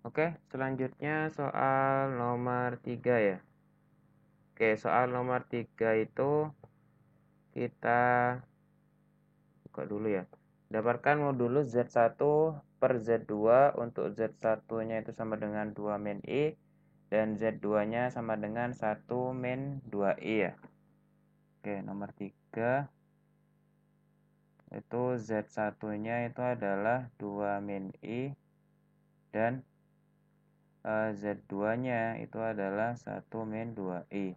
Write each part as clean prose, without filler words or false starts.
Oke, selanjutnya soal nomor 3 ya. Oke, soal nomor 3 itu kita buka dulu ya. Dapatkan modulus Z1 per Z2 untuk Z1-nya itu sama dengan 2 min I dan Z2-nya sama dengan 1 min 2I ya. Oke, nomor 3 itu Z1-nya itu adalah 2 min I dan Z2-nya itu adalah 1 min 2I.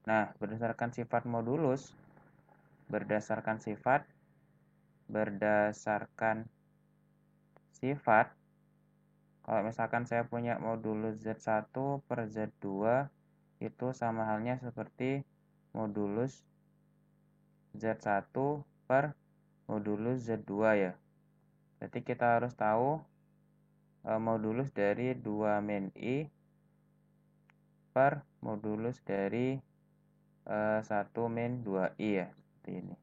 Nah, berdasarkan sifat kalau misalkan saya punya modulus Z1 per Z2 itu sama halnya seperti modulus Z1 per modulus Z2 ya. Jadi kita harus tahu modulus dari 2 min I per modulus dari 1 min 2I ya. Seperti ini.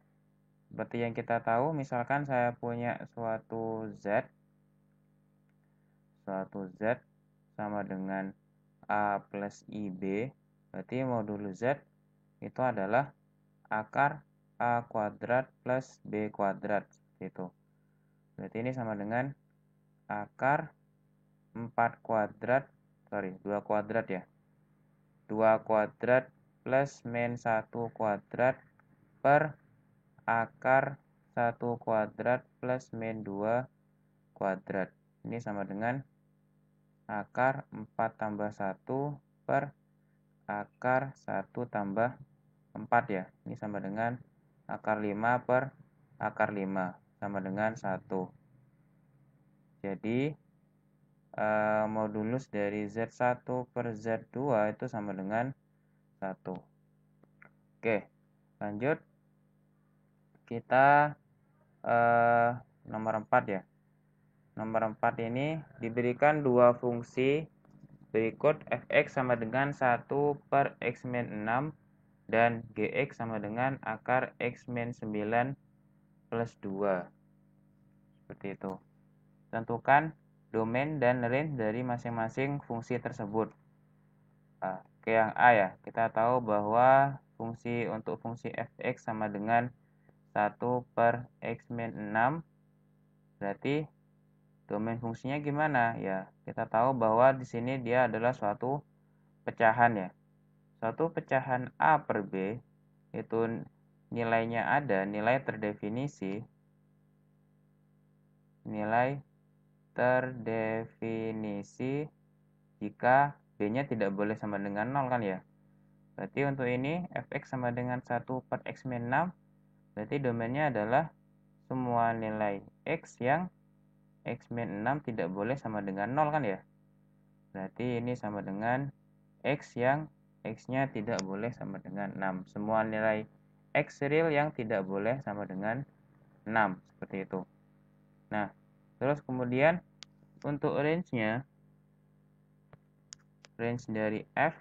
Seperti yang kita tahu, misalkan saya punya suatu Z sama dengan A plus IB, berarti modulus Z itu adalah akar A kuadrat plus B kuadrat, seperti itu. Berarti ini sama dengan akar 2 kuadrat ya. 2 kuadrat plus min 1 kuadrat per akar 1 kuadrat plus min 2 kuadrat. Ini sama dengan akar 4 tambah 1 per akar 1 tambah 4 ya. Ini sama dengan akar 5 per akar 5 sama dengan 1. Jadi modulus dari Z1 per Z2 itu sama dengan 1. Oke, lanjut. Kita nomor 4 ya. Nomor 4 ini diberikan dua fungsi berikut fx sama dengan 1 per x min 6 dan gx sama dengan akar x min 9 plus 2. Seperti itu. Tentukan domain dan range dari masing-masing fungsi tersebut. Oke, yang A ya. Kita tahu bahwa untuk fungsi fx sama dengan 1 per x min 6. Berarti domain fungsinya gimana? Ya, kita tahu bahwa di sini dia adalah suatu pecahan ya. Suatu pecahan A per B itu nilainya ada, nilai terdefinisi jika B-nya tidak boleh sama dengan 0 kan ya. Berarti untuk ini fx sama dengan 1 per x min 6. Berarti domainnya adalah semua nilai x yang x min 6 tidak boleh sama dengan 0 kan ya. Berarti ini sama dengan x yang x-nya tidak boleh sama dengan 6. Semua nilai x real yang tidak boleh sama dengan 6. Seperti itu. Nah, terus kemudian untuk range dari f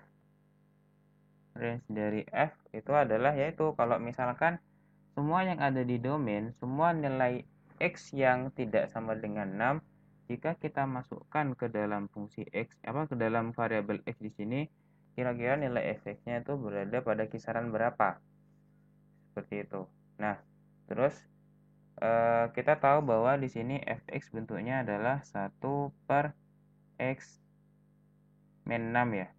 itu adalah yaitu kalau misalkan semua yang ada di domain, semua nilai x yang tidak sama dengan 6, jika kita masukkan ke dalam fungsi x, ke dalam variabel x di sini, kira-kira nilai fx-nya itu berada pada kisaran berapa? Seperti itu. Nah, terus kita tahu bahwa di sini fx bentuknya adalah 1 per x min 6 ya.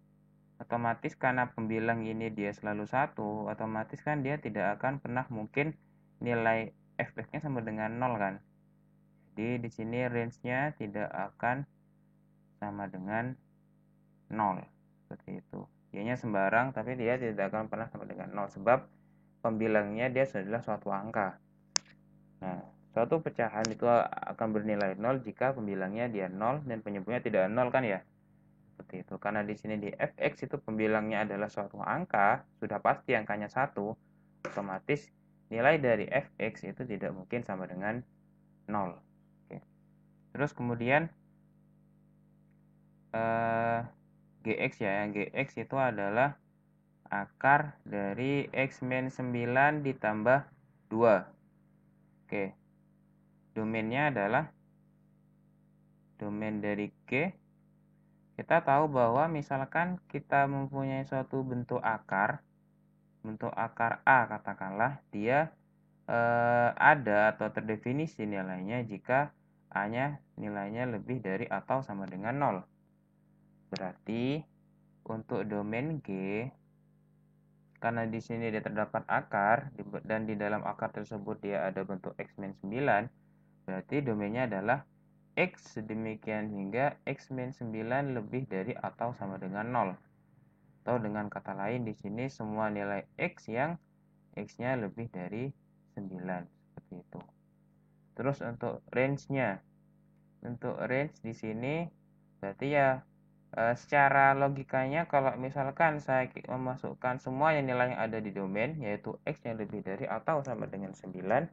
Otomatis karena pembilang ini dia selalu 1, otomatis kan dia tidak akan pernah mungkin nilai fx-nya sama dengan 0 kan. Jadi di sini range-nya tidak akan sama dengan 0. Seperti itu. Dianya sembarang tapi dia tidak akan pernah sama dengan 0 sebab pembilangnya dia adalah suatu angka. Nah, suatu pecahan itu akan bernilai 0 jika pembilangnya dia 0 dan penyebutnya tidak 0 kan ya. Seperti itu. Karena di sini di fx itu pembilangnya adalah suatu angka, sudah pasti angkanya 1, otomatis nilai dari fx itu tidak mungkin sama dengan 0. Oke. Terus kemudian gx ya, yang gx itu adalah akar dari x min 9 ditambah 2. Oke. Domainnya adalah domain dari G kita tahu bahwa misalkan kita mempunyai suatu bentuk akar A katakanlah, dia ada atau terdefinisi nilainya jika A-nya nilainya lebih dari atau sama dengan 0. Berarti untuk domain G, karena di sini dia terdapat akar dan di dalam akar tersebut dia ada bentuk X-9, berarti domainnya adalah X sedemikian hingga X-9 lebih dari atau sama dengan 0. Atau dengan kata lain di sini semua nilai X yang X-nya lebih dari 9, seperti itu. Terus untuk range-nya, untuk range di sini berarti ya secara logikanya kalau misalkan saya memasukkan semua yang nilai yang ada di domain yaitu X yang lebih dari atau sama dengan 9,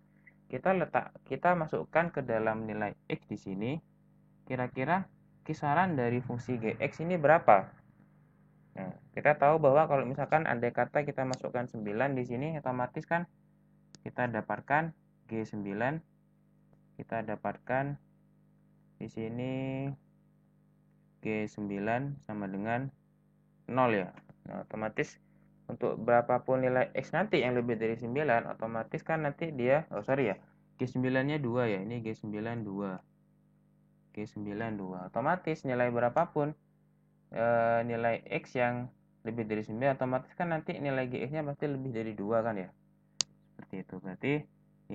kita masukkan ke dalam nilai X di sini, kira-kira kisaran dari fungsi Gx ini berapa? Nah, kita tahu bahwa kalau misalkan andai kata kita masukkan 9 di sini, otomatis kan kita dapatkan G9, kita dapatkan di sini G9 sama dengan 0 ya. Nah, otomatis untuk berapapun nilai X nanti yang lebih dari 9, otomatis kan nanti dia, G9-nya 2 ya, ini G9 2. G9 2. Otomatis nilai berapapun nilai X yang lebih dari 9, otomatis kan nanti nilai Gx-nya pasti lebih dari 2 kan ya. Seperti itu. Berarti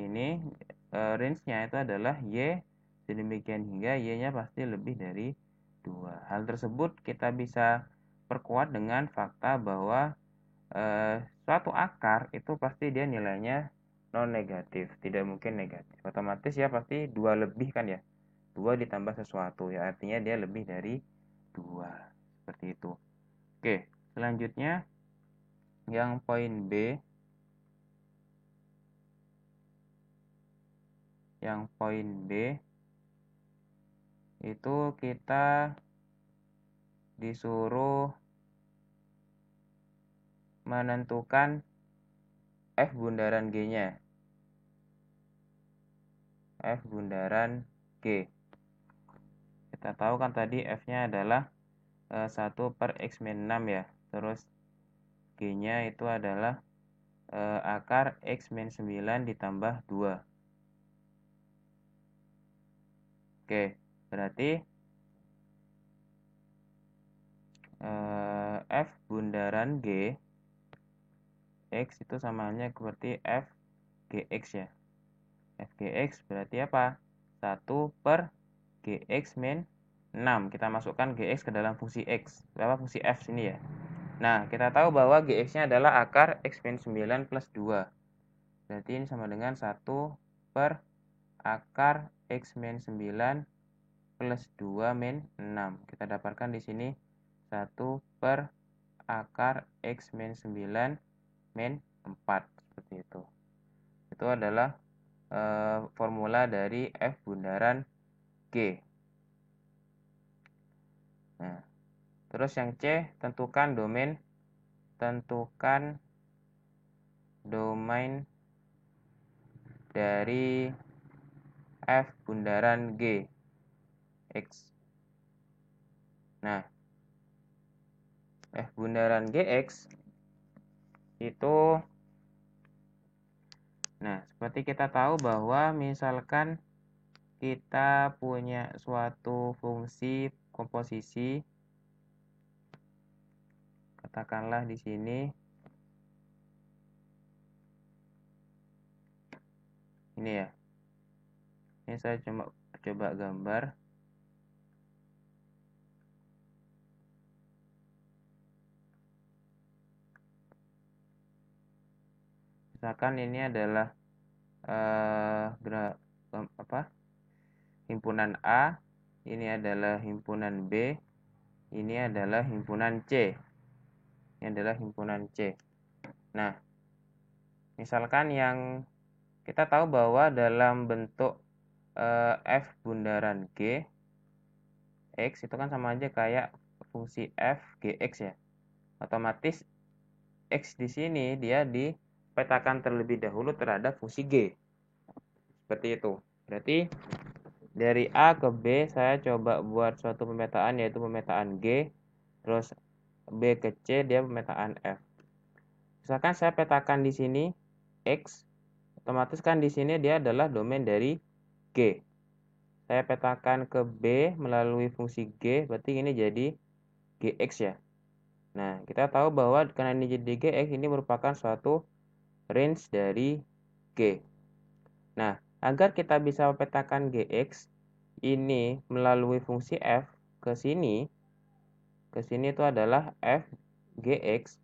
ini range-nya itu adalah Y sedemikian hingga Y-nya pasti lebih dari 2. Hal tersebut kita bisa perkuat dengan fakta bahwa suatu akar itu pasti dia nilainya non negatif, tidak mungkin negatif. Otomatis ya pasti 2 lebih kan ya. 2 ditambah sesuatu ya artinya dia lebih dari 2. Seperti itu. Oke, selanjutnya yang poin B. Yang poin B itu kita disuruh menentukan F bundaran G-nya. F bundaran G. Kita tahu kan tadi F-nya adalah 1 per X-6 ya. Terus G-nya itu adalah akar X-9 ditambah 2. Oke, berarti F bundaran G X itu samanya seperti F Gx ya. F Gx berarti apa? 1 per Gx min 6. Kita masukkan Gx ke dalam fungsi X. Berapa fungsi F sini ya? Nah, kita tahu bahwa Gx-nya adalah akar X min 9 plus 2. Berarti ini sama dengan 1 per akar X min 9 plus 2 min 6. Kita dapatkan di sini 1 per akar X min 9 min 4. Seperti itu. Itu adalah formula dari F bundaran G. Nah, terus yang C, tentukan domain dari F bundaran G X. Nah, F bundaran Gx itu, nah seperti kita tahu bahwa misalkan kita punya suatu fungsi komposisi, katakanlah di sini ini ya. Ini saya coba gambar. Misalkan ini adalah himpunan A, ini adalah himpunan B, ini adalah himpunan C. Ini adalah himpunan C. Nah, misalkan yang kita tahu bahwa dalam bentuk F bundaran G X itu kan sama aja kayak fungsi F Gx ya. Otomatis X di sini dia dipetakan terlebih dahulu terhadap fungsi G. Seperti itu. Berarti dari A ke B saya coba buat suatu pemetaan, yaitu pemetaan G, terus B ke C dia pemetaan F. Misalkan saya petakan di sini X, otomatis kan di sini dia adalah domain dari G. Saya petakan ke B melalui fungsi G, berarti ini jadi GX ya. Nah, kita tahu bahwa karena ini jadi GX, ini merupakan suatu range dari G. Nah, agar kita bisa memetakan GX ini melalui fungsi F ke sini itu adalah F GX,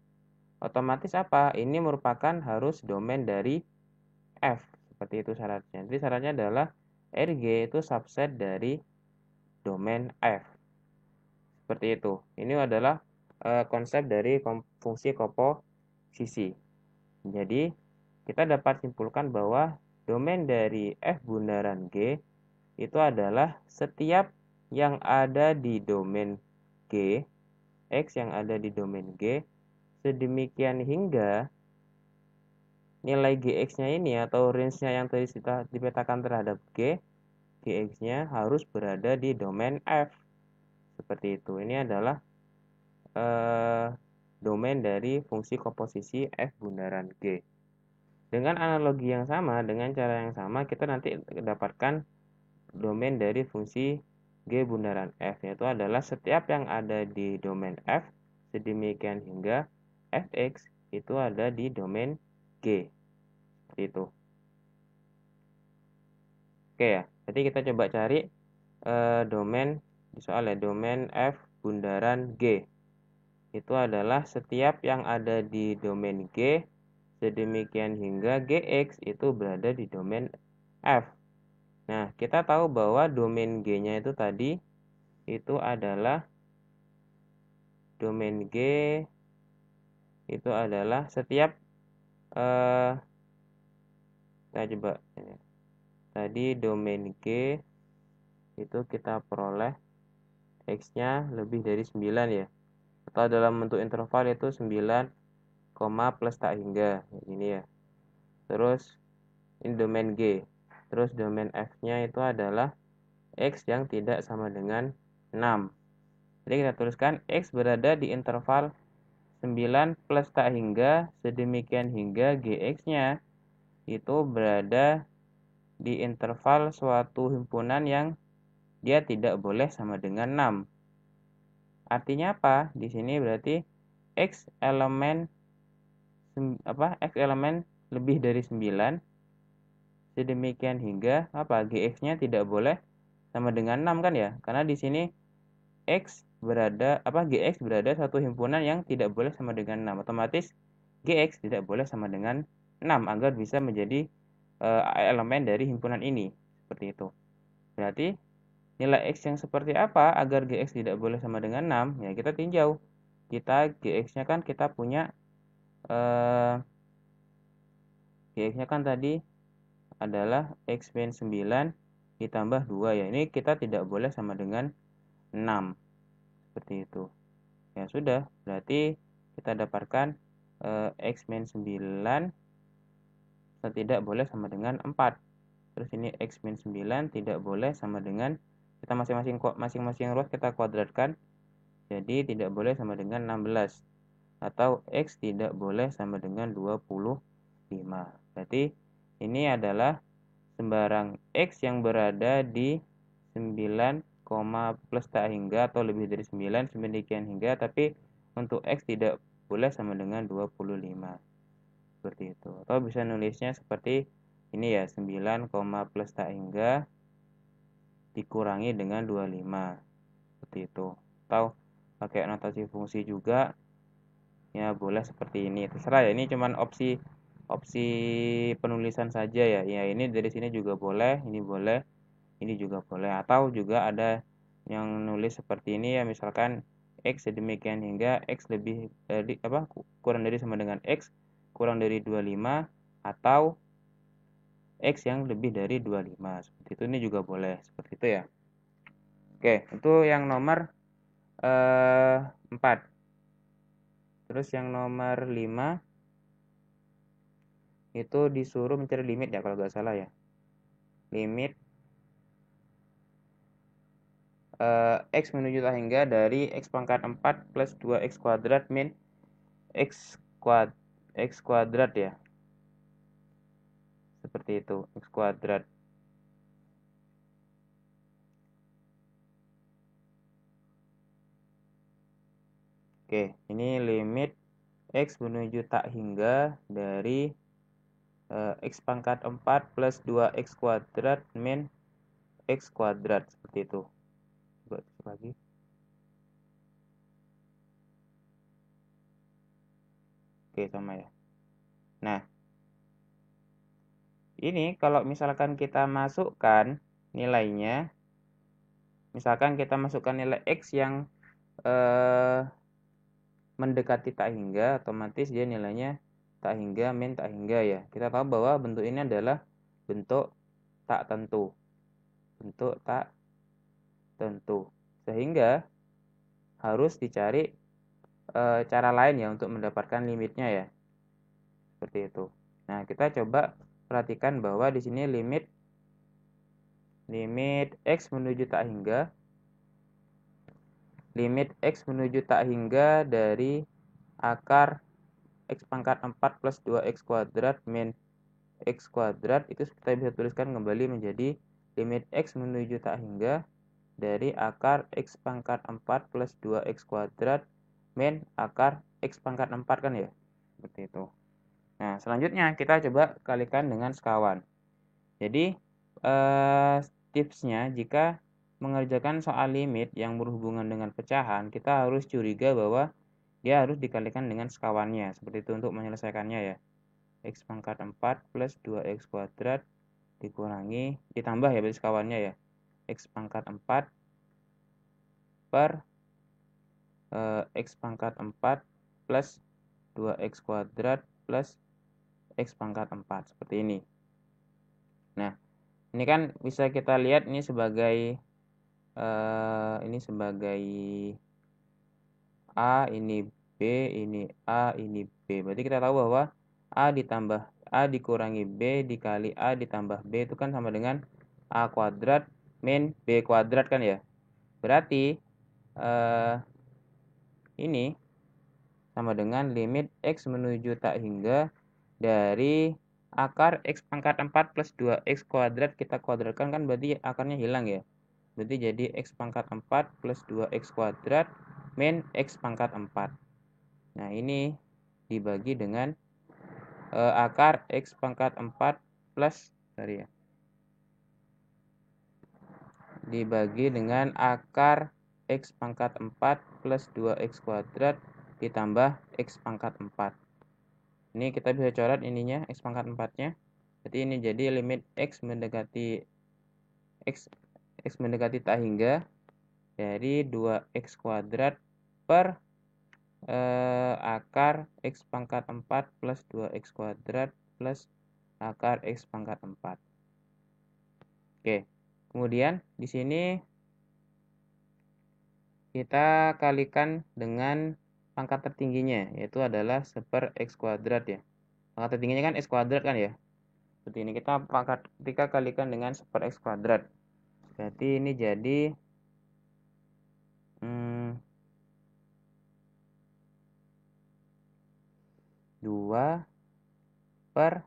otomatis apa? Ini merupakan harus domain dari F. Seperti itu syaratnya. Jadi syaratnya adalah RG itu subset dari domain F. Seperti itu. Ini adalah konsep dari fungsi komposisi. Jadi, kita dapat simpulkan bahwa domain dari F bundaran G itu adalah setiap yang ada di domain G, X yang ada di domain G, sedemikian hingga nilai GX-nya ini atau range-nya yang tadi kita dipetakan terhadap G, GX-nya harus berada di domain F. Seperti itu. Ini adalah domain dari fungsi komposisi F bundaran G. Dengan analogi yang sama, dengan cara yang sama, kita nanti dapatkan domain dari fungsi G bundaran F, yaitu adalah setiap yang ada di domain F, sedemikian hingga Fx itu ada di domain G. Seperti itu. Oke ya, jadi kita coba cari domain di soal ya, domain F bundaran G. Itu adalah setiap yang ada di domain G, sedemikian hingga GX itu berada di domain F. Nah, kita tahu bahwa domain G-nya itu tadi itu adalah domain G itu adalah setiap kita coba ini. Tadi domain G itu kita peroleh X-nya lebih dari 9 ya. Atau dalam bentuk interval itu 9, plus tak hingga ini ya. Terus ini domain G. Terus domain F-nya itu adalah X yang tidak sama dengan 6. Jadi kita tuliskan X berada di interval 9 plus tak hingga sedemikian hingga GX-nya itu berada di interval suatu himpunan yang dia tidak boleh sama dengan 6. Artinya apa? Di sini berarti X elemen X elemen lebih dari 9 sedemikian hingga GX-nya tidak boleh sama dengan 6 kan ya? Karena di sini GX berada satu himpunan yang tidak boleh sama dengan 6. Otomatis GX tidak boleh sama dengan 6 agar bisa menjadi elemen dari himpunan ini. Seperti itu. Berarti nilai X yang seperti apa agar GX tidak boleh sama dengan 6? Ya kita tinjau. GX-nya kan kita punya GX-nya kan tadi adalah X min 9 ditambah 2 ya. Ini kita tidak boleh sama dengan 6. Seperti itu. Ya sudah, berarti kita dapatkan X min 9 tidak boleh sama dengan 4. Terus ini X min 9 tidak boleh sama dengan, kita masing-masing ruas kita kuadratkan. Jadi tidak boleh sama dengan 16. Atau X tidak boleh sama dengan 25. Berarti ini adalah sembarang X yang berada di 9, plus tak hingga atau lebih dari 9 sedemikian hingga, tapi untuk X tidak boleh sama dengan 25. Seperti itu. Atau bisa nulisnya seperti ini ya, 9, plus tak hingga dikurangi dengan 25. Seperti itu. Atau pakai notasi fungsi juga ya, boleh seperti ini. Terserah ya, ini cuman opsi penulisan saja ya. Ya, ini dari sini juga boleh, ini boleh, ini juga boleh. Atau juga ada yang nulis seperti ini ya, misalkan X sedemikian hingga X lebih kurang dari sama dengan X kurang dari 25 atau X yang lebih dari 25. Seperti itu, ini juga boleh. Seperti itu ya. Oke, itu yang nomor 4. Terus yang nomor 5 itu disuruh mencari limit ya kalau nggak salah ya. Limit X menuju tak hingga dari X pangkat 4 plus 2X kuadrat min X kuadrat ya. Seperti itu, X kuadrat. Oke, ini limit X menuju tak hingga dari X pangkat 4 plus 2X kuadrat min X kuadrat. Seperti itu. Coba tulis lagi. Oke, sama ya. Nah, ini kalau misalkan kita masukkan nilainya, misalkan kita masukkan nilai X yang mendekati tak hingga, otomatis dia nilainya tak hingga min tak hingga ya. Kita tahu bahwa bentuk ini adalah bentuk tak tentu. Bentuk tak tentu. Sehingga harus dicari cara lain ya untuk mendapatkan limitnya ya. Seperti itu. Nah, kita coba perhatikan bahwa di sini limit X menuju tak hingga, limit X menuju tak hingga dari akar X pangkat 4 plus 2X kuadrat min X kuadrat, itu kita bisa tuliskan kembali menjadi limit X menuju tak hingga dari akar X pangkat 4 plus 2X kuadrat min akar X pangkat 4 kan ya. Seperti itu. Nah, selanjutnya kita coba kalikan dengan sekawan. Jadi, tipsnya jika mengerjakan soal limit yang berhubungan dengan pecahan, kita harus curiga bahwa dia harus dikalikan dengan sekawannya. Seperti itu untuk menyelesaikannya ya. X pangkat 4 plus 2X kuadrat dikurangi, ditambah ya berarti sekawannya ya. X pangkat 4 per X pangkat 4 plus 2X kuadrat plus X pangkat 4. Seperti ini. Nah, ini kan bisa kita lihat ini sebagai A, ini B, ini A, ini B. Berarti kita tahu bahwa A ditambah A dikurangi B dikali A ditambah B itu kan sama dengan A kuadrat min B kuadrat kan ya. Berarti ini sama dengan limit X menuju tak hingga dari akar X pangkat 4 plus 2X kuadrat kita kuadratkan kan berarti akarnya hilang ya. Berarti jadi X pangkat 4 plus 2X kuadrat min X pangkat 4. Nah, ini dibagi dengan akar X pangkat 4 plus, dibagi dengan akar X pangkat 4 plus 2X kuadrat ditambah X pangkat 4. Ini kita bisa coret ininya, X pangkat 4-nya. Berarti ini jadi limit X mendekati tak hingga dari 2X kuadrat per akar X pangkat 4 plus 2X kuadrat plus akar X pangkat 4. Oke, kemudian di sini kita kalikan dengan pangkat tertingginya, yaitu adalah 1/per X kuadrat ya. Pangkat tertingginya kan X kuadrat kan ya. Seperti ini, kita kalikan dengan 1/per X kuadrat. Berarti ini jadi 2 per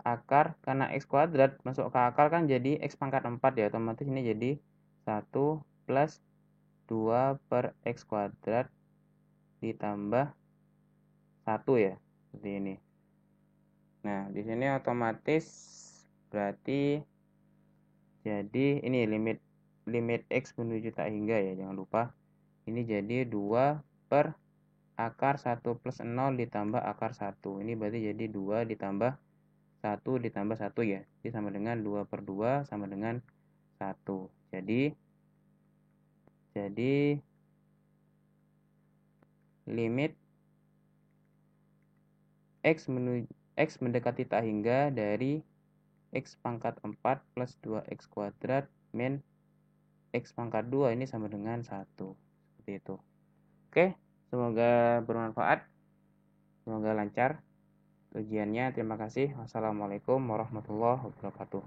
akar, karena X kuadrat masuk ke akar kan jadi X pangkat 4 ya, otomatis ini jadi 1 plus 2 per X kuadrat ditambah 1 ya, seperti ini. Nah, di sini otomatis berarti jadi ini limit X menuju tak hingga ya, jangan lupa. Ini jadi 2 per akar 1 plus 0 ditambah akar 1. Ini berarti jadi 2 ditambah 1 ditambah 1 ya. Jadi sama dengan 2/2 sama dengan 1. Jadi limit X mendekati tak hingga dari X pangkat 4 plus 2X kuadrat min X pangkat 2 ini sama dengan 1. Seperti itu. Oke, semoga bermanfaat. Semoga lancar ujiannya. Terima kasih. Wassalamualaikum warahmatullahi wabarakatuh.